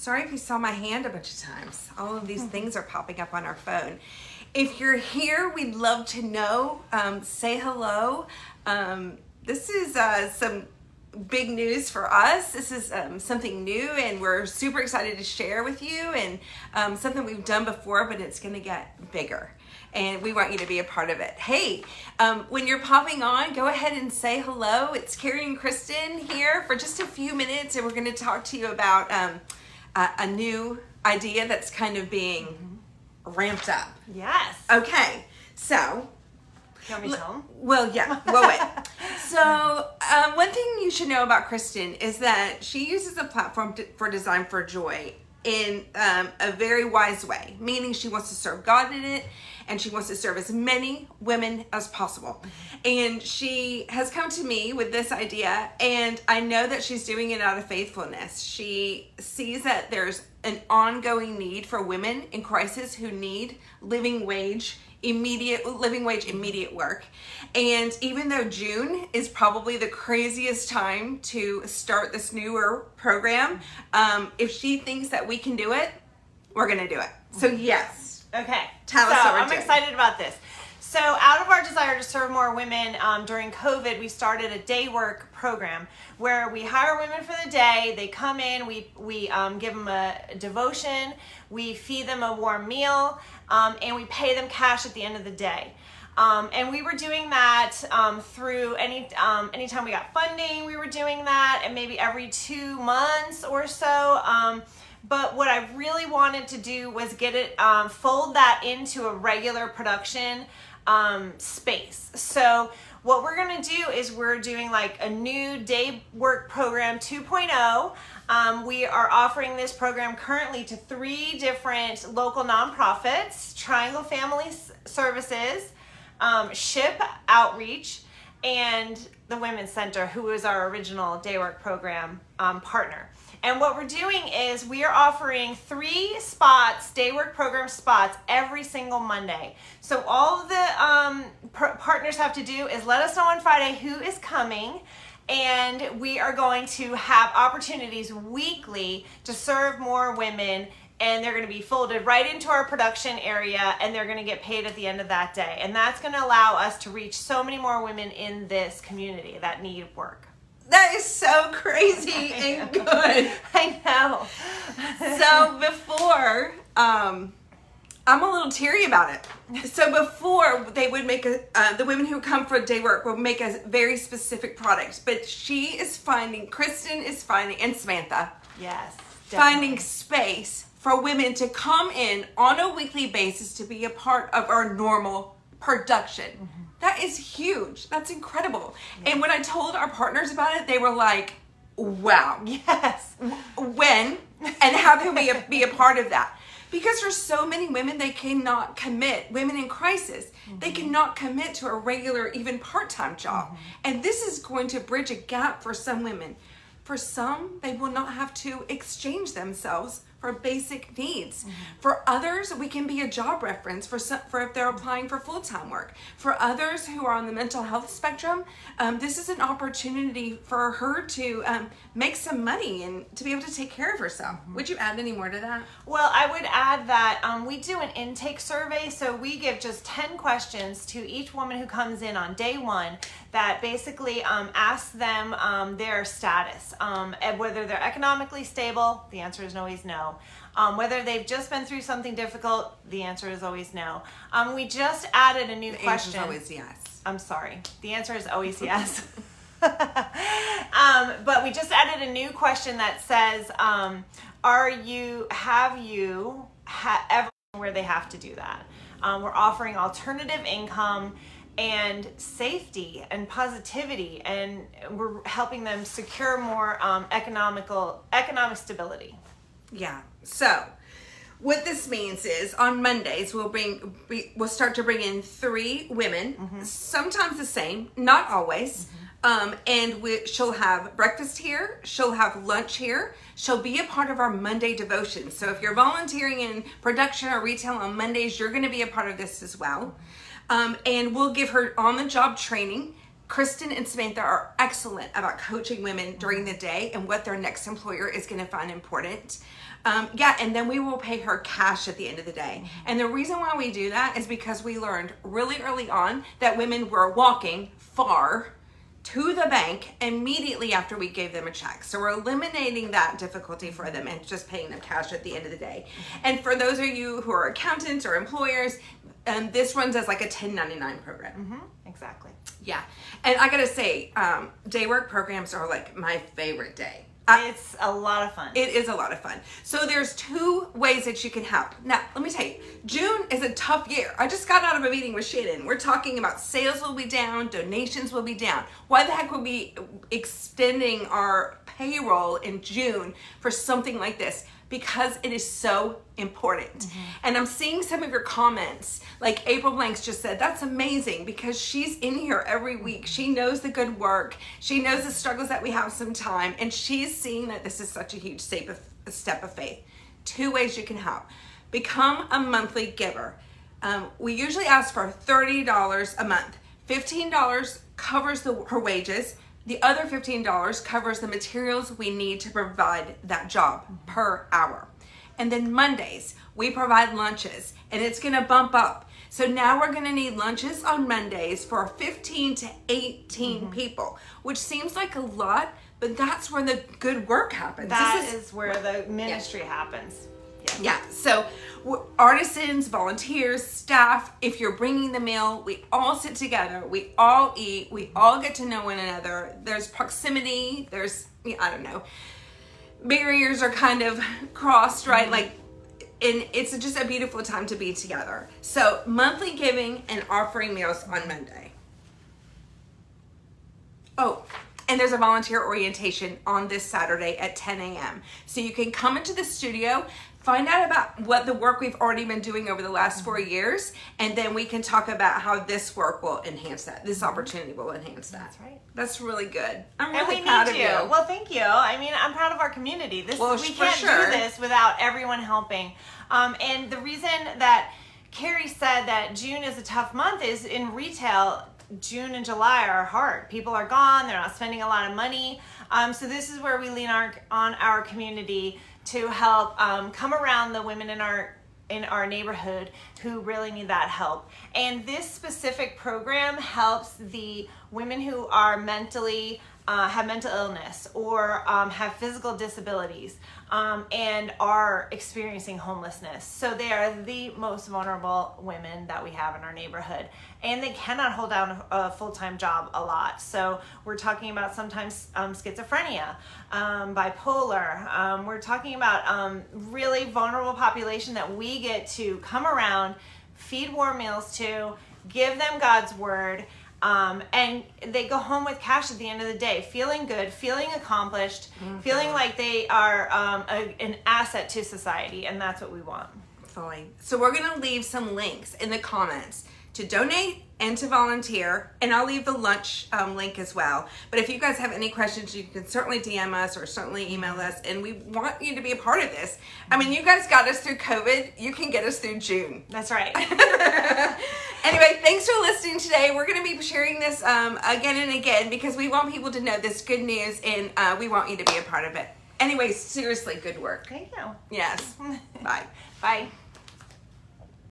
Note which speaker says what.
Speaker 1: Sorry if you saw my hand a bunch of times. All of these things are popping up on our phone. If you're here, we'd love to know. Say hello. This is some big news for us. This is something new, and we're super excited to share with you, and something we've done before, but it's going to get bigger. And we want you to be a part of it. Hey, when you're popping on, go ahead and say hello. It's Carrie and Kristen here for just a few minutes, and we're going to talk to you about a new idea that's kind of being ramped up.
Speaker 2: Yes.
Speaker 1: Okay, so...
Speaker 2: Can we tell them?
Speaker 1: Well, yeah. Well, wait. So, one thing you should know about Kristen is that she uses a platform for Design for Joy in a very wise way, meaning she wants to serve God in it, and she wants to serve as many women as possible. And she has come to me with this idea, and I know that she's doing it out of faithfulness. She sees that there's an ongoing need for women in crisis who need living wage immediate work. And even though June is probably the craziest time to start this newer program, if she thinks that we can do it, we're gonna do it. So yes.
Speaker 2: Okay.
Speaker 1: Tell us what we're
Speaker 2: I'm
Speaker 1: doing.
Speaker 2: excited about this. So out of our desire to serve more women during COVID, we started a day work program where we hire women for the day. They come in, we give them a devotion, we feed them a warm meal, and we pay them cash at the end of the day. And we were doing that through anytime we got funding, we were doing that, and maybe every 2 months or so. But what I really wanted to do was get it, fold that into a regular production space. So what we're going to do is we're doing like a new day work program 2.0. We are offering this program currently to 3 different local nonprofits: Triangle Family Services, Ship Outreach, and the Women's Center, who is our original day work program partner. And what we're doing is we are offering 3 spots, day work program spots, every single Monday. So all the partners have to do is let us know on Friday who is coming, and we are going to have opportunities weekly to serve more women, and they're going to be folded right into our production area, and they're going to get paid at the end of that day. And that's going to allow us to reach so many more women in this community that need work.
Speaker 1: That is so crazy and good.
Speaker 2: I know.
Speaker 1: So before, I'm a little teary about it. So before, they would make the women who come for day work will make a very specific product. But Kristen is finding, and Samantha.
Speaker 2: Yes.
Speaker 1: Finding space for women to come in on a weekly basis to be a part of our normal production. Mm-hmm. That is huge. That's incredible. Yeah. And when I told our partners about it, they were like, wow.
Speaker 2: Yes.
Speaker 1: When and how can we be a part of that? Because for so many women, they cannot commit, women in crisis, they cannot commit to a regular, even part-time job. And this is going to bridge a gap for some women. For some, they will not have to exchange themselves for basic needs. For others, we can be a job reference for if they're applying for full-time work. For others who are on the mental health spectrum, this is an opportunity for her to make some money and to be able to take care of herself. Would you add any more to that?
Speaker 2: Well, I would add that we do an intake survey, so we give just 10 questions to each woman who comes in on day 1 that basically asks them their status, and whether they're economically stable. The answer is always no. Whether they've just been through something difficult, the answer is always no. We just added a new question.
Speaker 1: The answer is always yes.
Speaker 2: I'm sorry. The answer is always yes. But we just added a new question that says, have you ever where they have to do that? We're offering alternative income and safety and positivity, and we're helping them secure more economic stability.
Speaker 1: Yeah. So what this means is on Mondays we'll start to bring in 3 women, sometimes the same, not always. And she'll have breakfast here, she'll have lunch here, she'll be a part of our Monday devotion. So if you're volunteering in production or retail on Mondays, you're going to be a part of this as well. And we'll give her on-the-job training Kristen and Samantha are excellent about coaching women during the day and what their next employer is going to find important. And then we will pay her cash at the end of the day. And the reason why we do that is because we learned really early on that women were walking far to the bank immediately after we gave them a check. So we're eliminating that difficulty for them and just paying them cash at the end of the day. And for those of you who are accountants or employers, this runs as like a 1099 program.
Speaker 2: Exactly.
Speaker 1: Yeah. And I gotta say, day work programs are like my favorite day.
Speaker 2: It's a lot of fun.
Speaker 1: It is a lot of fun. So there's 2 ways that you can help. Now, let me tell you, June is a tough year. I just got out of a meeting with Shannon. We're talking about sales will be down, donations will be down. Why the heck would we be extending our payroll in June for something like this? Because it is so important. And I'm seeing some of your comments, like April Blanks just said, that's amazing because she's in here every week. She knows the good work. She knows the struggles that we have sometimes, and she's seeing that this is such a huge step of faith. 2 ways you can help. Become a monthly giver. We usually ask for $30 a month. $15 covers her wages. The other $15 covers the materials we need to provide that job per hour. And then Mondays, we provide lunches, and it's gonna bump up. So now we're gonna need lunches on Mondays for 15 to 18 people, which seems like a lot, but that's where the good work happens.
Speaker 2: That is where the ministry happens.
Speaker 1: Yeah, so artisans, volunteers, staff, if you're bringing the meal, we all sit together, we all eat, we all get to know one another. There's proximity, there's, I don't know, barriers are kind of crossed, right? Like, and it's just a beautiful time to be together. So monthly giving and offering meals on Monday. Oh, and there's a volunteer orientation on this Saturday at 10 a.m. So you can come into the studio, find out about what the work we've already been doing over the last 4 years, and then we can talk about how this work will enhance that. This opportunity will enhance that.
Speaker 2: That's right.
Speaker 1: That's really good. I'm
Speaker 2: And
Speaker 1: really
Speaker 2: we
Speaker 1: proud
Speaker 2: need
Speaker 1: of
Speaker 2: you.
Speaker 1: you.
Speaker 2: Well, thank you. I mean, I'm proud of our community. We
Speaker 1: for
Speaker 2: can't
Speaker 1: sure.
Speaker 2: do this without everyone helping. And the reason that Carrie said that June is a tough month is in retail, June and July are hard. People are gone. They're not spending a lot of money. So this is where we lean on our community to help come around the women in our neighborhood who really need that help. And this specific program helps the women who are mentally have mental illness or have physical disabilities and are experiencing homelessness. So they are the most vulnerable women that we have in our neighborhood, and they cannot hold down a full-time job a lot. So we're talking about sometimes schizophrenia, bipolar. We're talking about really vulnerable population that we get to come around, feed warm meals to, give them God's word, and they go home with cash at the end of the day, feeling good, feeling accomplished, feeling like they are an asset to society, and that's what we want.
Speaker 1: Fine. So we're going to leave some links in the comments to donate and to volunteer, and I'll leave the lunch link as well. But if you guys have any questions, you can certainly DM us or certainly email us, and we want you to be a part of this. I mean, you guys got us through COVID. You can get us through June.
Speaker 2: That's right.
Speaker 1: Anyway, thanks for listening today. We're going to be sharing this again and again because we want people to know this good news, and we want you to be a part of it. Anyway, seriously, good work.
Speaker 2: Thank you.
Speaker 1: Yes. Bye.
Speaker 2: Bye.